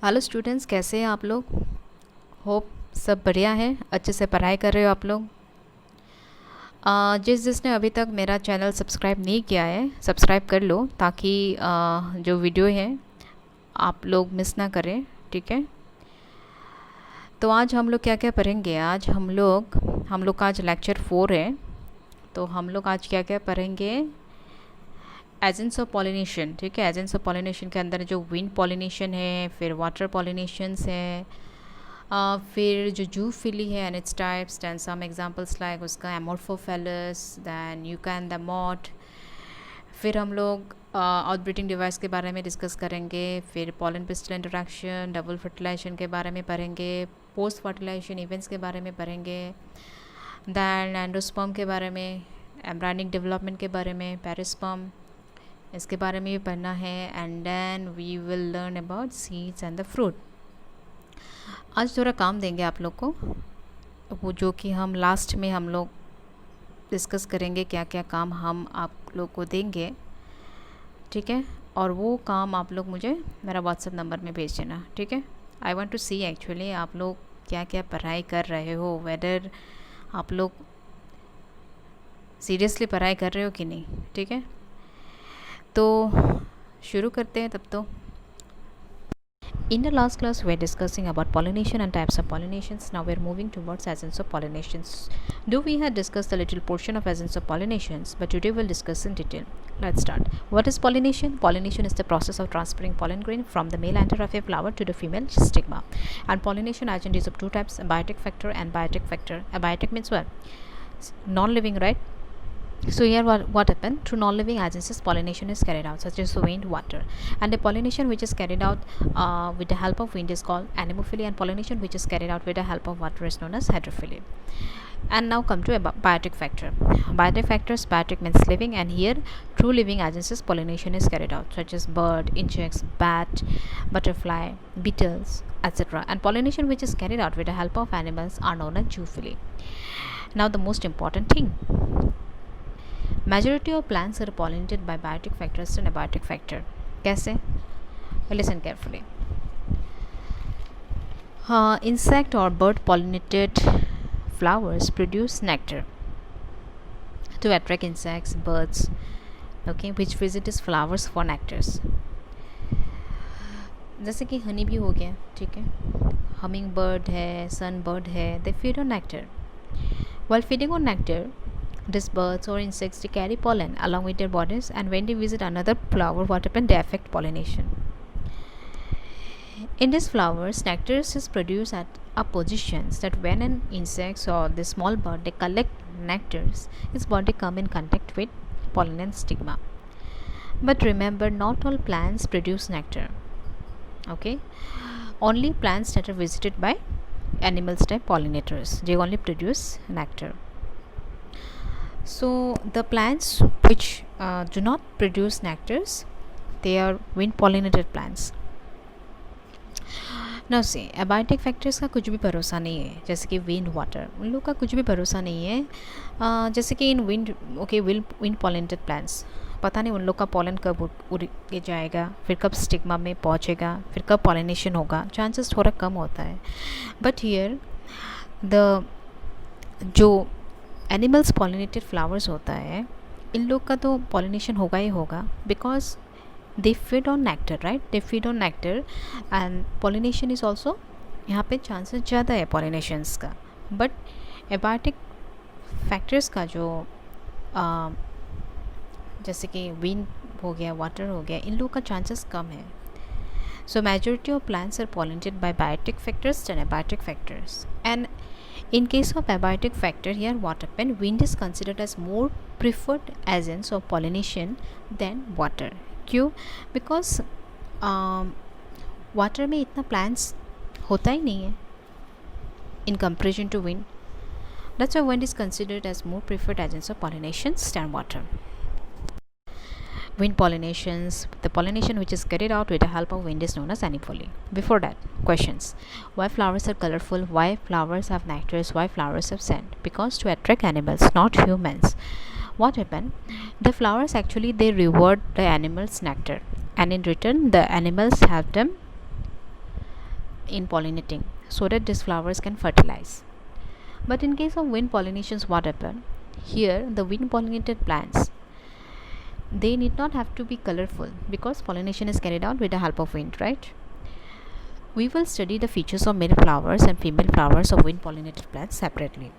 Hello students, कैसे हैं आप लोग? होप सब बढ़िया है, अच्छे से पढ़ाई कर रहे हो आप लोग। जिसने अभी तक मेरा चैनल सब्सक्राइब नहीं किया है, सब्सक्राइब कर लो ताकि जो वीडियो है आप लोग मिस ना करें। ठीक है, तो आज हम लोग क्या क्या पढ़ेंगे? आज हम लोग का आज लेक्चर 4 है। तो हम लोग आज क्या क्या पढ़ेंगे? Agents of pollination. ठीक है, एजेंट्स ऑफ पॉलिनेशन के अंदर जो विंड पॉलिनेशन है, फिर वाटर पॉलिनेशंस है, फिर जो जूफिली है and its types, then some examples like उसका Amorphophallus, then yucca and the moth. फिर हम लोग आउटब्रीडिंग डिवाइस के बारे में डिस्कस करेंगे, फिर pollen pistil interaction, double fertilization के बारे में पढ़ेंगे, पोस्ट फर्टिलाइजेशन इवेंट्स के बारे में पढ़ेंगे, दैन एंडोस्पर्म के बारे में, एम्ब्रायनिक डेवलपमेंट के बारे में, पेरिस्पर्म इसके बारे में भी पढ़ना है, and then we will learn about seeds and the fruit. आज थोड़ा काम देंगे आप लोग को, वो जो कि हम लास्ट में हम लोग डिस्कस करेंगे क्या क्या काम हम आप लोग को देंगे। ठीक है, और वो काम आप लोग मुझे मेरा व्हाट्सएप नंबर में भेज देना। ठीक है, I want to see actually आप लोग क्या क्या पढ़ाई कर रहे हो, वेदर आप लोग सीरियसली पढ़ाई कर रहे हो कि नहीं। ठीक है, तो शुरू करते हैं तब तो। In the last class, we were discussing about pollination and types of pollinations. Now we are moving towards agents of pollinations. Though we had discussed a little portion of agents of pollinations, but today we'll discuss in detail. Let's start. What is pollination? Pollination is the process of transferring pollen grain from the male anther of a flower to the female stigma. And pollination agent is of two types: abiotic factor and biotic factor. Abiotic means what? Non-living, right? So here what happened? Through non-living agencies, pollination is carried out, such as wind, water. And the pollination which is carried out with the help of wind is called anemophily, and pollination which is carried out with the help of water is known as hydrophily. And now come to a biotic factor. Biotic factors, biotic means living, and here through living agencies pollination is carried out, such as bird, insects, bat, butterfly, beetles, etc. And pollination which is carried out with the help of animals are known as zoophily. Now the most important thing, majority of plants are pollinated by biotic factors and abiotic factor. कैसे? Listen carefully. Insect or bird pollinated flowers produce nectar to attract insects, birds, okay, which visit its flowers for nectars. जैसे कि हनी भी हो गया, ठीक है, humming bird है, सन bird है, they feed on nectar. While feeding on nectar, these birds or insects, they carry pollen along with their bodies, and when they visit another flower, what happens? They affect pollination. In these flowers, nectar is produced at a positions that when an insect or the small bird they collect nectars, its body come in contact with pollen and stigma. But remember, not all plants produce nectar. Okay, only plants that are visited by animals type pollinators, they only produce nectar. So the plants which do not produce nectars, they are wind pollinated plants. Now see, abiotic factors का कुछ भी भरोसा नहीं है, जैसे कि wind, water, उन लोग का कुछ भी भरोसा नहीं है। जैसे कि इन wind, okay, wind pollinated plants, पता नहीं उन लोग का पॉलन कब उड़ के जाएगा, फिर कब स्टिग्मा में पहुंचेगा, फिर कब पॉलिनेशन होगा, चांसेस थोड़ा कम होता है। बट हियर द जो एनिमल्स पॉलिनेटेड फ्लावर्स होता है, इन लोग का तो पॉलिनेशन होगा ही होगा, because they feed on nectar, right? They feed on nectar and pollination is also, यहाँ पे चांसेस ज़्यादा है पॉलिनेशंस का। बट एबायोटिक फैक्टर्स का जो जैसे कि विंड हो गया, वाटर हो गया, इन लोग का चांसेस कम है। So majority of plants are pollinated by biotic factors and abiotic factors. And in case of abiotic factor, here what happen? Wind is considered as more preferred agents of pollination than water. क्यों? Because water में इतना plants होता ही नहीं है in comparison to wind. That's why wind is considered as more preferred agents of pollination than water. Wind pollinations, the pollination which is carried out with the help of wind is known as anemophily. Before that, questions: why flowers are colorful? Why flowers have nectars? Why flowers have scent? Because to attract animals, not humans. What happened? The flowers actually they reward the animals nectar, and in return the animals help them in pollinating so that these flowers can fertilize. But in case of wind pollinations, what happen? Here the wind pollinated plants, they need not have to be colorful because pollination is carried out with the help of wind, right? We will study the features of male flowers and female flowers of wind pollinated plants separately.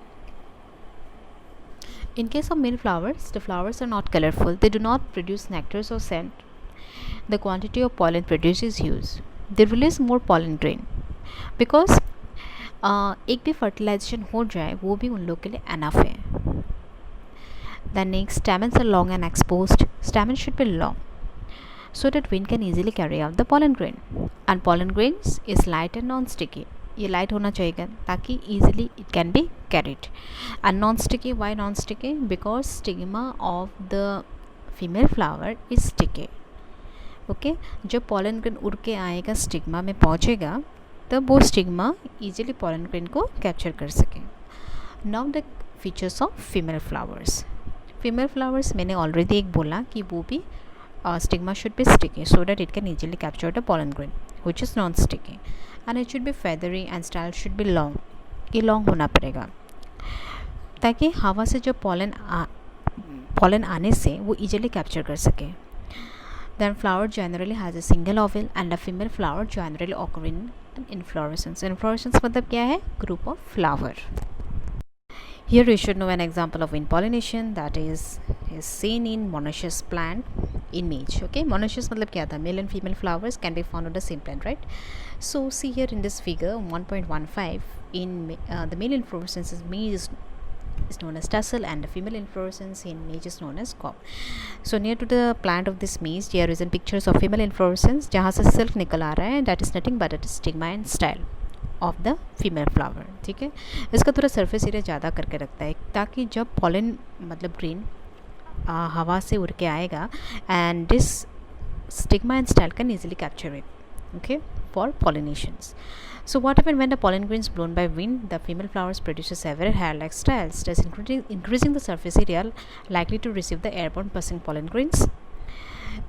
In case of male flowers, the flowers are not colorful, they do not produce nectars or scent. The quantity of pollen produced is huge. They release more pollen grain because एक भी fertilisation हो जाए वो भी उन लोग के लिए एनफ है. Then next, stamens are long and exposed. Stamens should be long so that wind can easily carry out the pollen grain. And pollen grains is light and non-sticky. ये लाइट होना चाहिए ताकि easily it can be carried. And non-sticky, why non-sticky? Because stigma of the female flower is sticky. Okay जब pollen grain उड़ के आएगा stigma में पहुँचेगा तब वो स्टिग्मा easily pollen grain को कैप्चर कर सके. Now the features of female flowers. Female flowers मैंने ऑलरेडी एक बोला कि वो भी stigma should be sticky so that it can easily capture the pollen grain which is non sticky, and it should be feathery and style should be long. ये long होना पड़ेगा ताकि हवा से जो pollen आने से वो ईजिली कैप्चर कर सके. Then flower generally has a single oval and a female flower generally occur in an inflorescence. Inflorescence मतलब क्या है? Group of flower. Here you should know an example of wind pollination that is seen in monoecious plant image. Okay, monoecious मतलब क्या था? Male and female flowers can be found on the same plant, right? So see here in this figure 1.15 in the male inflorescence is known as tassel and the female inflorescence in maize is known as cob. So near to the plant of this maize there is a pictures of female inflorescence जहाँ से silk निकल आ रहा है, that is nothing but a stigma and style of the female flower. ठीक है, इसका थोड़ा surface area ज़्यादा करके रखता है ताकि जब पॉलन मतलब ग्रीन हवा से उड़ के आएगा and this stigma and style can easily capture it, okay, for pollinations. So what happens when the pollen grains blown by wind? The female flowers produces several hair-like styles, thus increasing the surface area likely to receive the airborne passing pollen grains.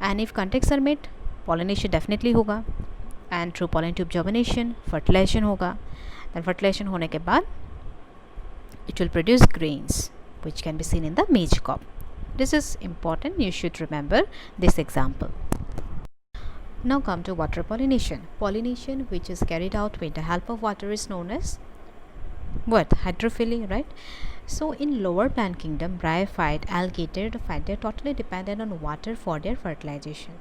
And if contacts are made, pollination definitely होगा. And through pollen tube germination, fertilization होगा. Then fertilization होने के बाद it will produce grains which can be seen in the maize cob. This is important. You should remember this example. Now come to water pollination. Pollination which is carried out with the help of water is known as what? Hydrophily, right? So in lower plant kingdom, bryophyte, alligator, they are totally dependent on water for their fertilization.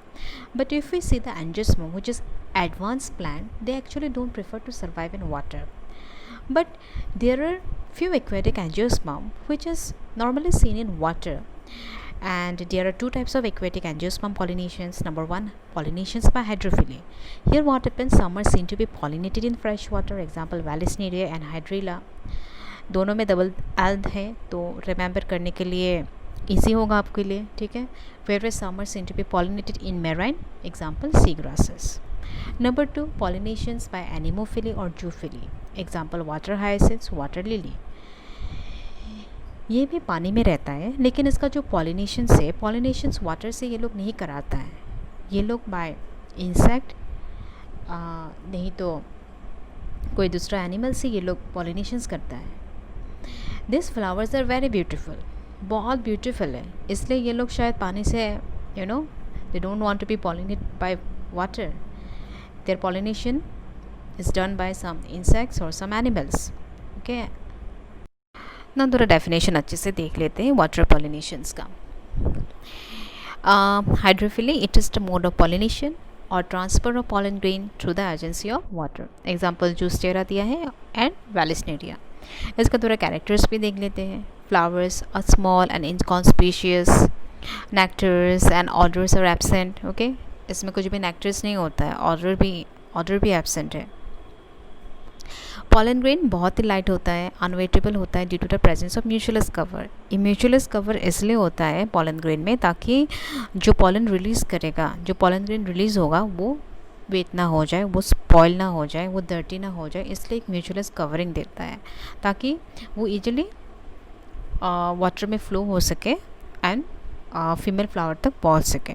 But if we see the angiosperm, which is advanced plant, they actually don't prefer to survive in water. But there are few aquatic angiosperm which is normally seen in water. And there are two types of aquatic angiosperm pollinations. Number one, pollinations by hydrophily. Here what happens, some are seen to be pollinated in fresh water, example Vallisneria and Hydrilla. दोनों में double yield है तो remember करने के लिए easy होगा आपके लिए, ठीक है. Where some are seen to be pollinated in marine, example sea grasses. Number two, pollinations by anemophily or zoophily, example water hyacinths, water lily. ये भी पानी में रहता है लेकिन इसका जो पॉलिनेशंस वाटर से ये लोग नहीं कराता है. ये लोग बाय इंसेक्ट नहीं तो कोई दूसरा एनिमल से ये लोग पॉलिनेशंस करता है. This flowers are very beautiful, बहुत ब्यूटीफुल है, इसलिए ये लोग शायद पानी से they don't want to be pollinated by water. There pollination is done by some insects और सम एनिमल्स. ओके, ना थोड़ा डेफिनेशन अच्छे से देख लेते हैं वाटर पॉलिनेशंस का. Hydrophily, it is the mode of pollination और transfer of pollen grain through the agency of water. Example Zostera दिया है एंड वैलिस्नेरिया. इसका थोड़ा कैरेक्टर्स भी देख लेते हैं. Flowers are small and inconspicuous, nectars and odours are absent. Okay, इसमें कुछ भी नेक्टर्स नहीं होता है, ऑर्डर भी एब्सेंट है. पॉलन ग्रेन बहुत ही लाइट होता है, अनवेटेबल होता है due to the presence of mucilage cover. ये म्यूचुअलस कवर इसलिए होता है पॉलन ग्रेन में ताकि जो पॉलन रिलीज़ करेगा, जो पॉलन ग्रेन रिलीज़ होगा वो वेट ना हो जाए, वो स्पॉइल ना हो जाए, वो डर्टी ना हो जाए, इसलिए एक म्यूचुअलस कवरिंग देता है ताकि वो ईजिली वाटर में फ्लो हो सके एंड फीमेल फ्लावर तक पहुंच सके.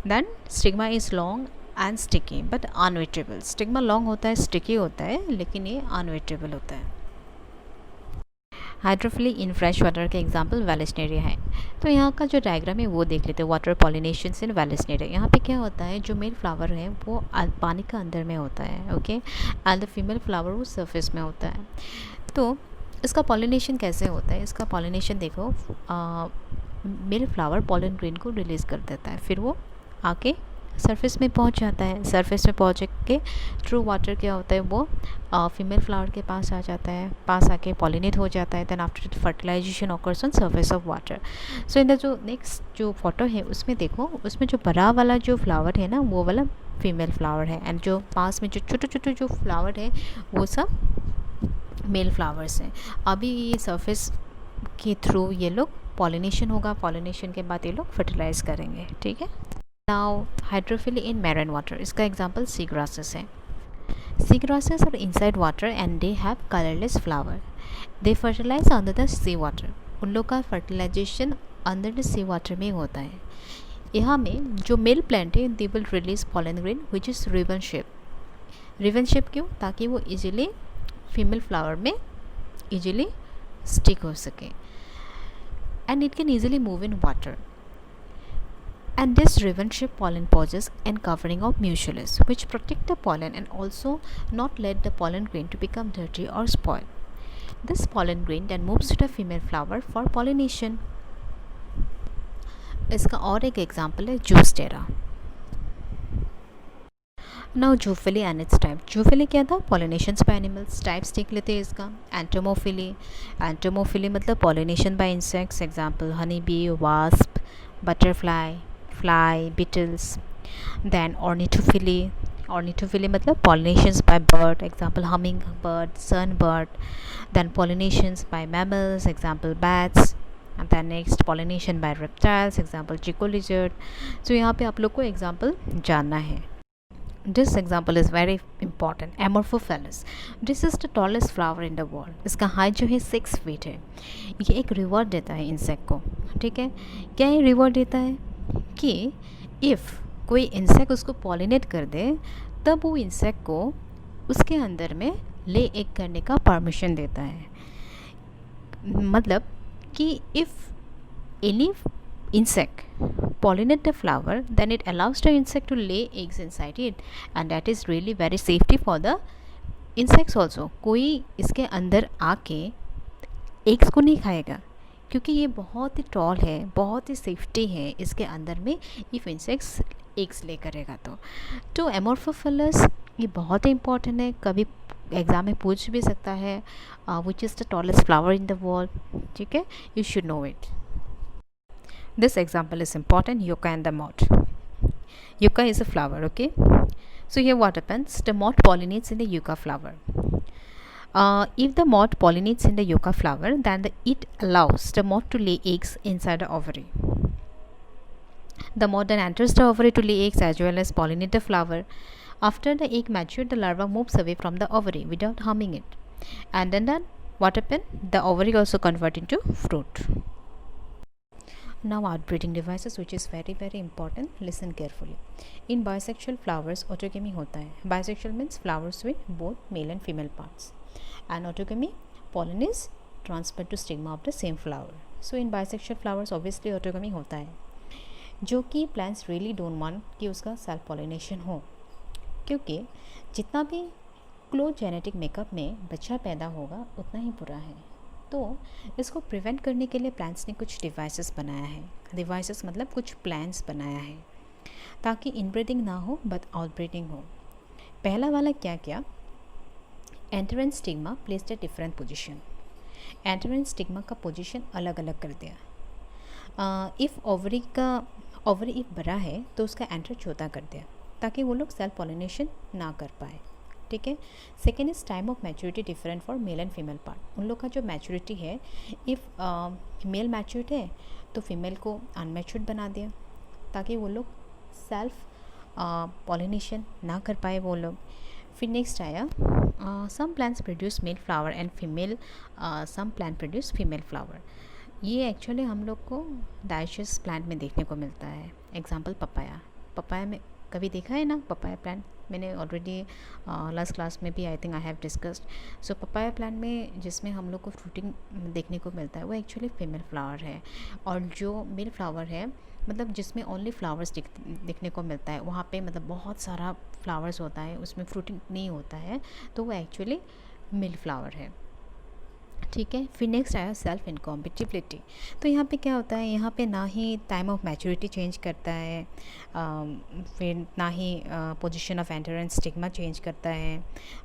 Then stigma is long and sticky but unwettable. Stigma long होता है, स्टिकी होता है, लेकिन ये अनवेटेबल होता है। हाइड्रोफिली इन फ्रेश वाटर के एग्जाम्पल वेलेस्नेरिया है। तो यहाँ का जो डायग्राम है वो देख लेते हैं, वाटर पॉलिनेशंस इन वेलेस्नेरिया। यहाँ पे क्या होता है, जो मेल फ्लावर है वो पानी का अंदर में होता है, okay, and the female flower वो सरफेस में होता है। तो इसका पॉलिनेशन कैसे होता है? इसका पॉलिनेशन देखो, मेल फ्लावर पॉलन ग्रेन को रिलीज़ कर देता है, फिर वो आके सरफेस में पहुंच जाता है। सरफेस में पहुंच के थ्रू वाटर क्या होता है, वो फीमेल फ्लावर के पास आ जाता है, पास आके पॉलिनेट हो जाता है। Then after fertilization occurs on surface of water. So in the जो नेक्स्ट जो फोटो है उसमें देखो, उसमें जो बड़ा वाला जो फ्लावर है ना, वो वाला फीमेल फ्लावर है, एंड जो पास में जो छोटे छोटे जो फ्लावर है वो सब मेल फ्लावर्स हैं। अभी ये सरफेस के थ्रू ये लोग पॉलिनेशन होगा, पॉलिनेशन के बाद ये लोग फर्टिलाइज करेंगे, ठीक है। Now hydrophily in marine water, इसका एग्जांपल सी ग्रासेस है। Sea grasses are inside water and they have colourless flower. They fertilise under the sea water. उन लोग का fertilisation under the sea water में होता है। यहाँ में जो मेल प्लांट है they will release pollen grain which is ribbon shape. Ribbon shape क्यों? ताकि वो इजीली फीमेल फ्लावर में इजीली स्टिक हो सके, and it can easily move in water. And this ribbon shaped pollen pouches and covering of mucilus which protect the pollen and also not let the pollen grain to become dirty or spoil. This pollen grain then moves to the female flower for pollination. इसका और एक example है Zostera. Now zoophily and its type. Zoophily क्या था? Pollinations by animals. Types देख लेते हैं इसका. एंटोमोफिली. एंटोमोफिली मतलब pollination by insects. Example honey bee, wasp, butterfly, fly, beetles. Then ornithophily. Ornithophily मतलब pollinations by bird. Example hummingbird, sunbird. Then pollinations by mammals. Example bats. And then next pollination by reptiles. Example chico lizard. So यहाँ पे आप लोग को example जानना है. This example is very important. Amorphophallus. This is the tallest flower in the world. इसका height जो है 6 फीट है. ये एक रिवॉर्ड देता है इंसेक्ट को. ठीक है, क्या ये रिवॉर्ड देता है कि इफ़ कोई इंसेक्ट उसको पॉलिनेट कर दे तब वो इंसेक्ट को उसके अंदर में ले एग करने का परमिशन देता है. मतलब कि if any insect pollinate the flower then it allows the insect to lay eggs inside it and that is really very safety for the insects also. कोई इसके अंदर आके एग्स को नहीं खाएगा क्योंकि ये बहुत ही टॉल है, बहुत ही सेफ्टी है इसके अंदर में इफ़ इंसेक्ट्स एग्स ले करेगा तो एमोर्फोफिलस ये बहुत ही इंपॉर्टेंट है. कभी एग्ज़ाम में पूछ भी सकता है which is the tallest flower in the world. ठीक है, you should know it. This example is important. Yucca and the moth. Yucca is a flower, okay? So here what happens? The moth pollinates in the yucca flower. If the moth pollinates in the yucca flower, then it allows the moth to lay eggs inside the ovary. The moth then enters the ovary to lay eggs as well as pollinate the flower. After the egg matures, the larva moves away from the ovary without harming it. And then what happens? The ovary also converts into fruit. Now outbreeding devices which is very very important. Listen carefully. In bisexual flowers autogamy होता है. Bisexual means flowers with both male and female parts. And autogamy, pollen is transferred to stigma of the same flower. So in bisexual flowers obviously autogamy होता है, जो कि plants really don't want कि उसका self pollination हो, क्योंकि जितना भी क्लोज जेनेटिक मेकअप में बच्चा पैदा होगा उतना ही बुरा है. तो इसको प्रिवेंट करने के लिए प्लांट्स ने कुछ डिवाइसेस बनाया है. डिवाइसेस मतलब कुछ प्लान्स बनाया है ताकि इनब्रीडिंग ना हो बट आउटब्रीडिंग हो. पहला वाला क्या किया? Enter stigma placed a different position. Enter stigma का पोजीशन अलग अलग कर दिया. इफ़ ओवरी इफ बड़ा है तो उसका एंटर छोटा कर दिया ताकि वो लोग सेल्फ पॉलिनेशन ना कर पाए. ठीक है. Second is time of maturity different for male and female part. उन लोग का जो मैच्योरिटी है, इफ़ मेल मैच्योर्ड है तो फीमेल को अनमैच्योर्ड बना दिया ताकि वो लोग सेल्फ पॉलिनेशन ना कर पाए वो लोग. फिर नेक्स्ट आया some plants produce male flower and female, some plant produce female flower. ये एक्चुअली हम लोग को डाइशियस प्लांट में देखने को मिलता है. Example papaya. पपाया में कभी देखा है ना पपाया प्लांट? मैंने ऑलरेडी लास्ट क्लास में भी I think I have discussed. So papaya plant में जिसमें हम लोग को फ्रूटिंग देखने को मिलता है वो एक्चुअली फीमेल फ्लावर है. और जो मेल फ्लावर है मतलब जिसमें ओनली फ्लावर्स दिखने को मिलता है, वहाँ पे मतलब बहुत सारा फ्लावर्स होता है, उसमें फ्रूटिंग नहीं होता है, तो वो एक्चुअली मेल फ्लावर है. ठीक है. फिर नेक्स्ट आया सेल्फ इनकॉम्पिटिबिलिटी. तो यहाँ पे क्या होता है, यहाँ पे ना ही टाइम ऑफ मैच्योरिटी चेंज करता है, फिर ना ही position of anther stigma change करता है.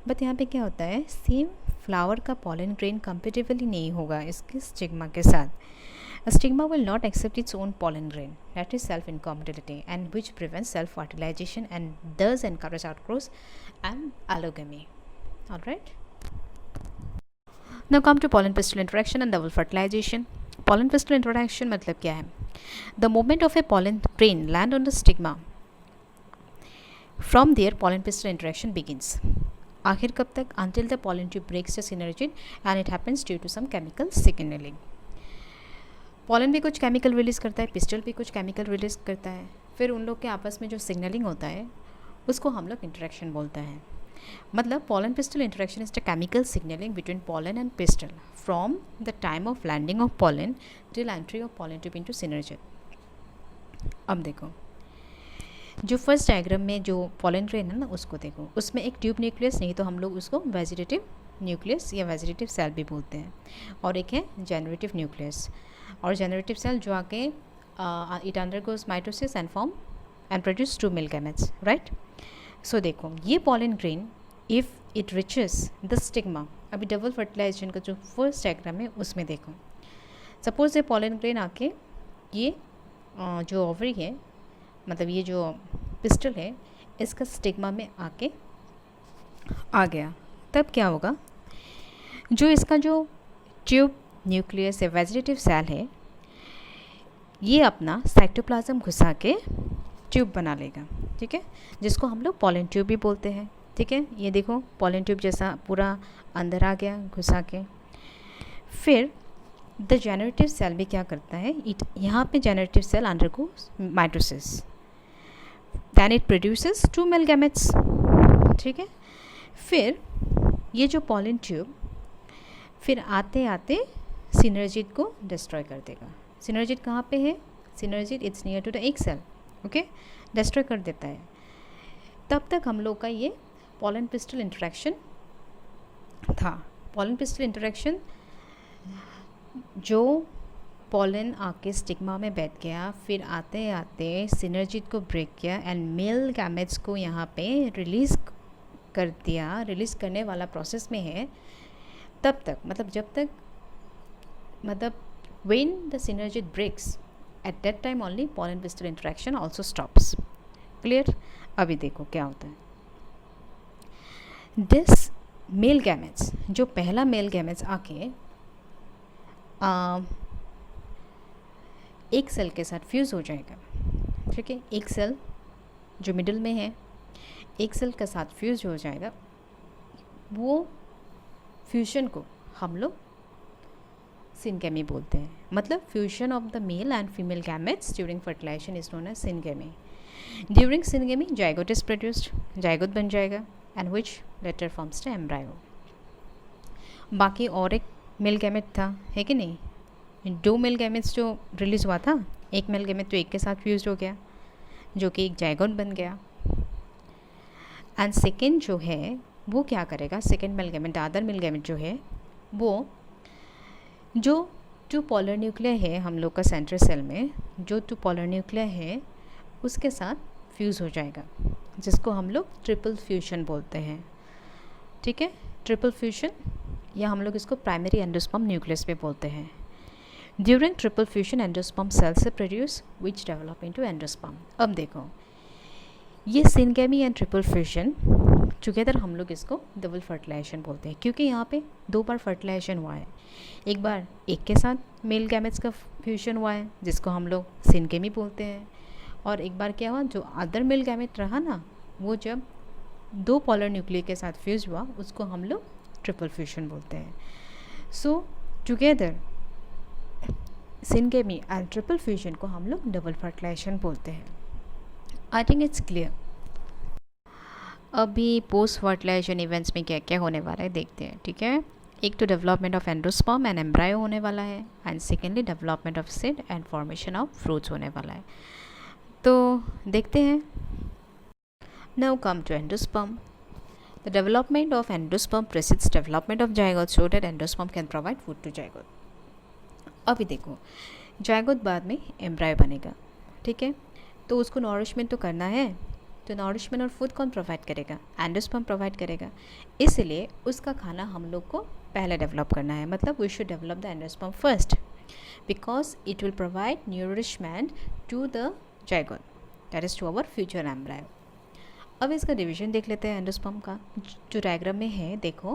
बट यहाँ पे क्या होता है, सेम फ्लावर का पॉलन ग्रेन कंपेटिबली नहीं होगा इसके स्टिग्मा के साथ. A stigma will not accept its own pollen grain, that is self-incompatibility, and which prevents self-fertilization and does encourage outgrowth and allogamy. All right. Now come to pollen pistil interaction and double fertilization. Pollen pistil interaction मतलब क्या है? The moment of a pollen grain land on the stigma. From there, pollen pistil interaction begins. आखिर कब तक? Until the pollen tube breaks the synergid and it happens due to some chemical signaling. Pollen भी कुछ chemical release करता है, pistol भी कुछ chemical release करता है. फिर उन लोग के आपस में जो सिग्नलिंग होता है उसको हम लोग इंटरेक्शन बोलते हैं. मतलब pollen pistil interaction is the chemical signalling between pollen and pistil from the time of landing of pollen till entry of pollen tube into synergid. अब देखो जो फर्स्ट डायग्राम में जो पॉलन ग्रेन है ना उसको देखो, उसमें एक ट्यूब न्यूक्लियस, नहीं तो हम लोग उसको वेजिटेटिव न्यूक्लियस या वेजिटेटिव सेल भी बोलते हैं, और एक है जेनरेटिव न्यूक्लियस. और जेनरेटिव सेल जो आके it undergoes mitosis and form and produce 2 male gametes, right. So देखो ये pollen grain if it reaches the stigma, अभी डबल फर्टिलाइजेशन का जो फर्स्ट डायग्राम है उसमें देखो, सपोज ये पॉलन ग्रेन आके ये जो ओवरी है मतलब ये जो पिस्टल है इसका स्टिग्मा में आके आ गया, तब क्या होगा, जो इसका जो ट्यूब न्यूक्लियस या वेजिटेटिव सेल है ये अपना साइटोप्लाज्म घुसा के ट्यूब बना लेगा. ठीक है, जिसको हम लोग पॉलन ट्यूब भी बोलते हैं. ठीक है, ये देखो पॉलन ट्यूब जैसा पूरा अंदर आ गया घुसा के. फिर द जेनरेटिव सेल भी क्या करता है, यहाँ पे generative cell undergoes mitosis, then it produces 2 male gametes. ठीक है, फिर ये जो पॉलन ट्यूब फिर आते आते सिनर्जिड को डिस्ट्रॉय कर देगा. सिनर्जिड कहाँ पे है, synergid it's near to the egg cell. Okay, destroy कर देता है. तब तक हम लोग का ये पॉलन पिस्टल इंटरेक्शन था. पॉलन पिस्टल इंटरेक्शन जो पॉलन आके स्टिग्मा में बैठ गया, फिर आते आते सिनर्जिड को ब्रेक किया एंड मेल गैमेट्स को यहाँ पे रिलीज़ कर दिया. रिलीज़ करने वाला प्रोसेस में है तब तक, मतलब जब तक, मतलब when the synergid breaks at that time only pollen pistil interaction also stops. Clear? अभी देखो क्या होता है. This male gametes, जो पहला मेल गैमेट्स आके एक सेल के साथ फ्यूज़ हो जाएगा. ठीक है, एक सेल जो मिडिल में है एक सेल के साथ फ्यूज़ हो जाएगा. वो फ्यूजन को हम लोग सिनगेमी बोलते हैं. मतलब fusion of the male and female gametes during fertilization is known as syngamy. During syngamy zygote is produced, zygote बन जाएगा and which later forms the embryo. बाकी और एक मेल गैमेट था, है कि नहीं, 2 मेल गैमेट्स जो रिलीज़ हुआ था, एक मेल गैमेट तो एक के साथ फ्यूज हो गया जो कि एक जाइगोट बन गया. एंड सेकेंड जो है वो क्या करेगा, second male gamete, other male gamete जो है वो जो 2 पोलर न्यूक्लियर है हम लोग का सेंट्रल सेल में, जो 2 पोलर न्यूक्लियर है उसके साथ फ्यूज़ हो जाएगा, जिसको हम लोग ट्रिपल फ्यूजन बोलते हैं. ठीक है, ट्रिपल फ्यूजन या हम लोग इसको प्राइमरी एंडोस्पर्म न्यूक्लियस पे बोलते हैं. During triple fusion endosperm cell से produce which develop into endosperm. अब देखो ये syngamy and triple fusion together हम लोग इसको डबल फर्टिलाइजेशन बोलते हैं, क्योंकि यहाँ पे 2 बार फर्टिलाइजेशन हुआ है. एक बार एक के साथ मेल गैमेट्स का फ्यूजन हुआ है जिसको हम लोग सिनगेमी बोलते हैं, और एक बार क्या हुआ, जो अदर मेल गैमेट रहा ना वो जब 2 पोलर न्यूक्लियर के साथ फ्यूज हुआ उसको हम लोग ट्रिपल फ्यूजन बोलते हैं. सो together syngamy and triple fusion को हम लोग डबल फर्टिलाइजेशन बोलते हैं. I think it's clear. अभी पोस्ट फर्टिलाइजेशन इवेंट्स में क्या क्या होने वाला है देखते हैं, ठीक है। एक तो development of endosperm and embryo होने वाला है, and secondly development of seed and formation of fruits होने वाला है। तो देखते हैं। Now come to endosperm. The development of endosperm precedes development of zygote so that endosperm can provide food to zygote. अभी देखो, जायगोट बाद में एम्ब्रायो बनेगा, ठीक है। तो उसको नॉरिशमेंट तो करना है, तो नॉरिशमेंट और फूड कौन प्रोवाइड करेगा? एंडोस्पर्म प्रोवाइड करेगा। इसलिए उसका खाना हम लोग को पहले डेवलप करना है, मतलब we should develop the endosperm first, because it will provide nourishment to the zygote, that is to our future embryo. अब इसका डिवीजन देख लेते हैं एंडोस्पर्म का, जो डायग्राम में है। देखो,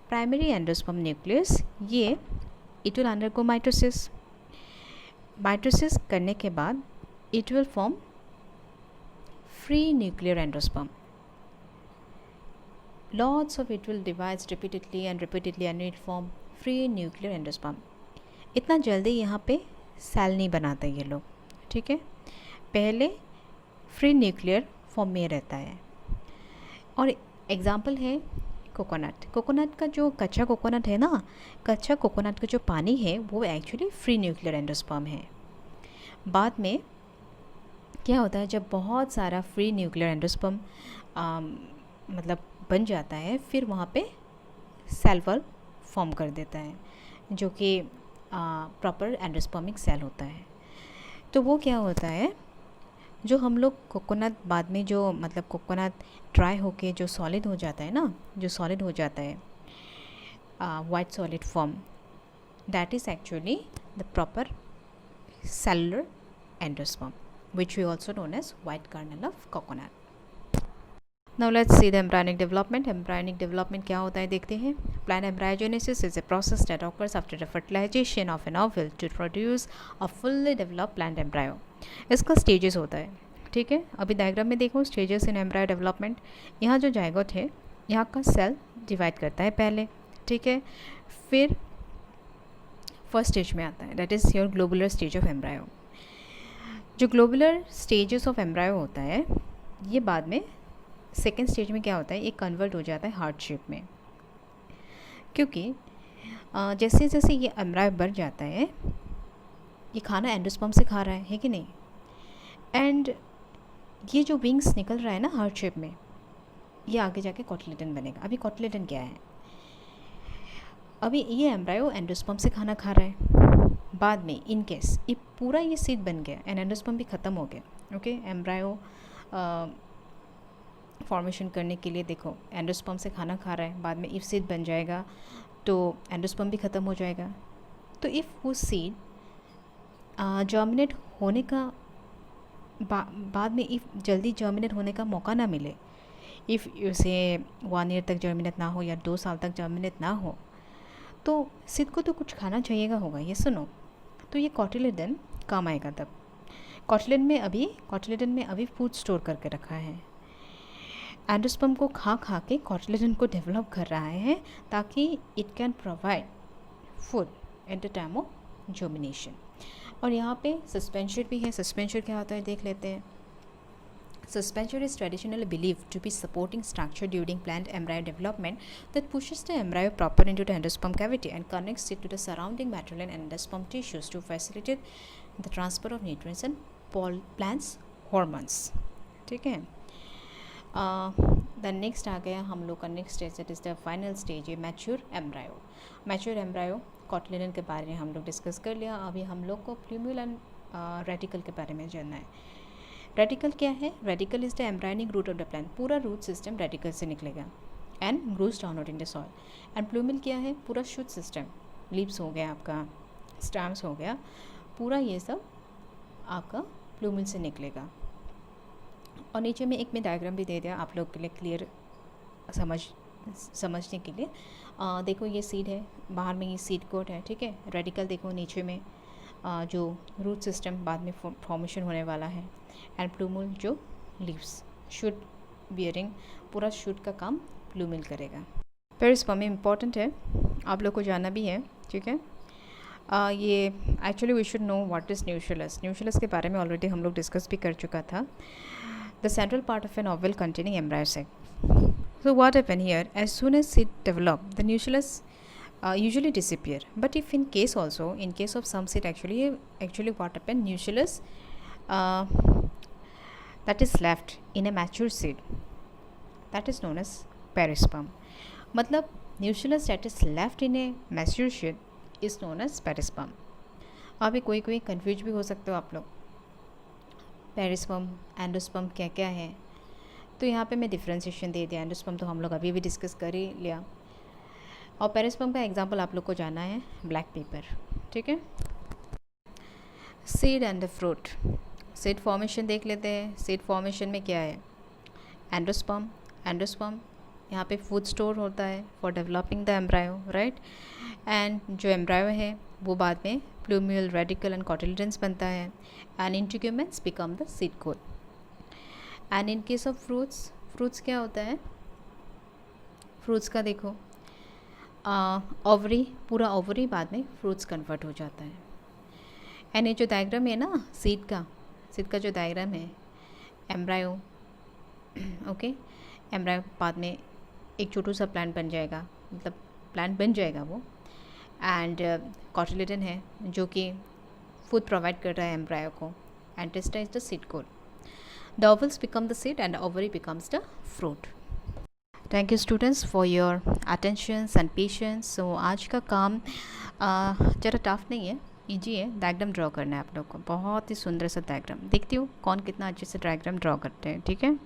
प्राइमरी एंडोस्पर्म न्यूक्लियस, ये it will undergo mitosis. Mitosis करने के बाद it will form free nuclear endosperm. Lots of it will divide repeatedly and it form free nuclear endosperm. इतना जल्दी यहाँ पे सेल नहीं बनाते ये लोग, ठीक है। पहले फ्री न्यूक्लियर फॉर्म में रहता है। और एग्जाम्पल है कोकोनट। कोकोनट का जो कच्चा कोकोनट है ना, कच्चा कोकोनट का जो पानी है वो एक्चुअली फ्री न्यूक्लियर एंडोस्पर्म है। बाद में क्या होता है, जब बहुत सारा फ्री न्यूक्लियर एंडोस्पर्म मतलब बन जाता है, फिर वहाँ पे सेल वॉल फॉर्म कर देता है, जो कि प्रॉपर एंडोस्पर्मिक सेल होता है। तो वो क्या होता है, जो हम लोग कोकोनट बाद में जो मतलब कोकोनट ड्राई होके जो सॉलिड हो जाता है ना, जो सॉलिड हो जाता है white solid form, that is actually the proper cellular endosperm, which we also known as white kernel of coconut. Now let's see the embryonic development. Embryonic development क्या होता है देखते हैं। Plant embryogenesis is a process that occurs after the fertilization of an ovule to produce a fully developed plant embryo. इसका stages होता है, ठीक है। अभी डायग्राम में देखो, stages in embryo development। यहाँ जो जायगोट है, यहाँ का सेल डिवाइड करता है पहले, ठीक है। फिर फर्स्ट स्टेज में आता है, that is your globular stage of embryo. जो ग्लोबुलर स्टेजेस ऑफ एम्ब्रायो होता है, ये बाद में सेकेंड स्टेज में क्या होता है, ये कन्वर्ट हो जाता है हार्ट शेप में, क्योंकि जैसे जैसे ये एम्ब्रायो बढ़ जाता है, ये खाना एंडोस्पर्म से खा रहा है कि नहीं, एंड ये जो विंग्स निकल रहा है ना हार्ट शेप में, ये आगे जाके कॉटिलेडन बनेगा। अभी कॉटिलेडन क्या है, अभी ये एम्ब्रायो एंडोस्पर्म से खाना खा रहा है। बाद में इन केस ये पूरा ये सीड बन गया एंड एंडोस्पर्म भी ख़त्म हो गया, ओके। एम्ब्रायो फॉर्मेशन करने के लिए देखो एंडोस्पर्म से खाना खा रहा है, बाद में इफ सीड बन जाएगा तो एंडोस्पर्म भी ख़त्म हो जाएगा। तो इफ़ वो सीड जर्मिनेट होने का बाद में इफ़ जल्दी जर्मिनेट होने का मौका ना मिले, इफ़ उसे 1 ईयर तक जर्मिनेट ना हो या 2 साल तक जर्मिनेट ना हो, तो सीड को तो कुछ खाना चाहिएगा होगा, ये सुनो। तो ये कॉटिलेडन काम आएगा तब। कॉटिलेडन में अभी फूड स्टोर करके रखा है, एंडोस्पर्म को खा खा के कॉटिलेडन को डेवलप कर रहा है, ताकि it can provide food at the time of germination. और यहाँ पे सस्पेंशन भी है। सस्पेंशन क्या होता है देख लेते हैं। Suspension is traditionally believed to be supporting structure during plant embryo development that pushes the embryo proper into the endosperm cavity and connects it to the surrounding material and endosperm tissues to facilitate the transfer of nutrients and plants hormones, ठीक है। The next आ गया हम लोग का next stage, it is the final stage है mature embryo. Mature embryo cotyledon के बारे में हम लोग डिस्कस कर लिया। अभी हम लोग को प्लूम्यूल एंड रेटिकल के बारे में जानना है। रेटिकल क्या है? Radicle is the embryonic root of the plant. पूरा रूट सिस्टम रेटिकल से निकलेगा and grows downward in the soil. And plumule क्या है? पूरा शूट सिस्टम, लीव्स हो गया आपका, स्टैम्स हो गया, पूरा ये सब आपका प्लूमिल से निकलेगा। और नीचे में एक मैं डायग्राम भी दे दिया आप लोग के लिए क्लियर समझने के लिए। देखो ये सीड है, बाहर में ये सीड कोट है, ठीक है। रेटिकल देखो नीचे में जो रूट सिस्टम बाद में फॉर्मेशन होने वाला है, एंड प्लूमुल जो लीव्स शूट बियरिंग, पूरा शूट का काम प्लूमिल करेगा। पेरिस्पर्मी इम्पॉर्टेंट है, आप लोग को जानना भी है, ठीक है। ये actually we should know what is nucellus. Nucellus के बारे में ऑलरेडी हम लोग डिस्कस भी कर चुका था। The central part of an ovule containing embryo sac. So what happened here? As soon as seed develop, the nucleus usually disappear. But if in case of some seed, actually what happened? Nucleus uh, that is left in a mature seed, that is known as perisperm. मतलब nucleus that is left in a mature seed is known as perisperm. अभी कोई confuse भी हो सकते हो आप लोग, perisperm endosperm क्या क्या है। तो यहाँ पे मैं डिफ्रेंशिएशन दे दिया। एंडोस्पर्म तो हम लोग अभी भी डिस्कस कर ही लिया, और पेरिस्पर्म का एग्जांपल आप लोग को जाना है ब्लैक पेपर, ठीक है। Seed and fruit, seed formation देख लेते हैं। सीड फॉर्मेशन में क्या है? एंडोस्पर्म यहाँ पे फूड स्टोर होता है for developing the embryo, right. And जो एम्ब्रायो है वो बाद में प्लूमियल, रेडिकल एंड कॉटिलेडन्स बनता है, and integuments become the seed coat. And in case of fruits क्या होता है? फ्रूट्स का देखो, ओवरी, पूरा ओवरी बाद में फ्रूट्स कन्वर्ट हो जाता है। एंड ये जो डायग्राम है ना सीड का जो डायग्राम है, एम्ब्रायो, ओके, एम्ब्रायो बाद में एक छोटू सा प्लांट बन जाएगा, मतलब प्लांट बन जाएगा वो। एंड कॉटिलेडन है जो कि फूड प्रोवाइड कर रहा है एम्ब्रायो को, and testa is the seed coat. The ovules become the seed and ovary becomes the fruit. Thank you students for your attentions and patience. So आज का काम ज़रा टफ नहीं है, ईजी है। डायग्राम ड्रॉ करना है आप लोग को, बहुत ही सुंदर सा डायग्राम। देखती हूँ कौन कितना अच्छे से डायग्राम ड्रॉ करते हैं, ठीक है।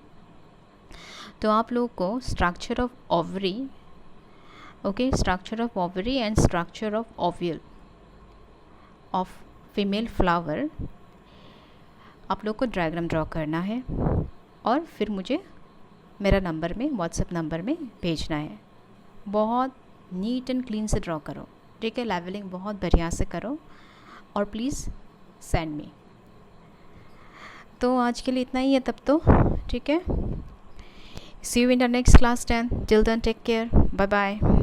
तो आप लोग को structure of ovary, okay, structure of ovary and structure of ovule of female flower, आप लोग को डायग्राम ड्रॉ करना है और फिर मुझे मेरा नंबर में, व्हाट्सएप नंबर में भेजना है। बहुत नीट एंड क्लीन से ड्रॉ करो, ठीक है। लेवलिंग बहुत बढ़िया से करो और प्लीज़ सेंड मी। तो आज के लिए इतना ही है तब तो, ठीक है। See you in the next class then. Till then, take care. Bye bye.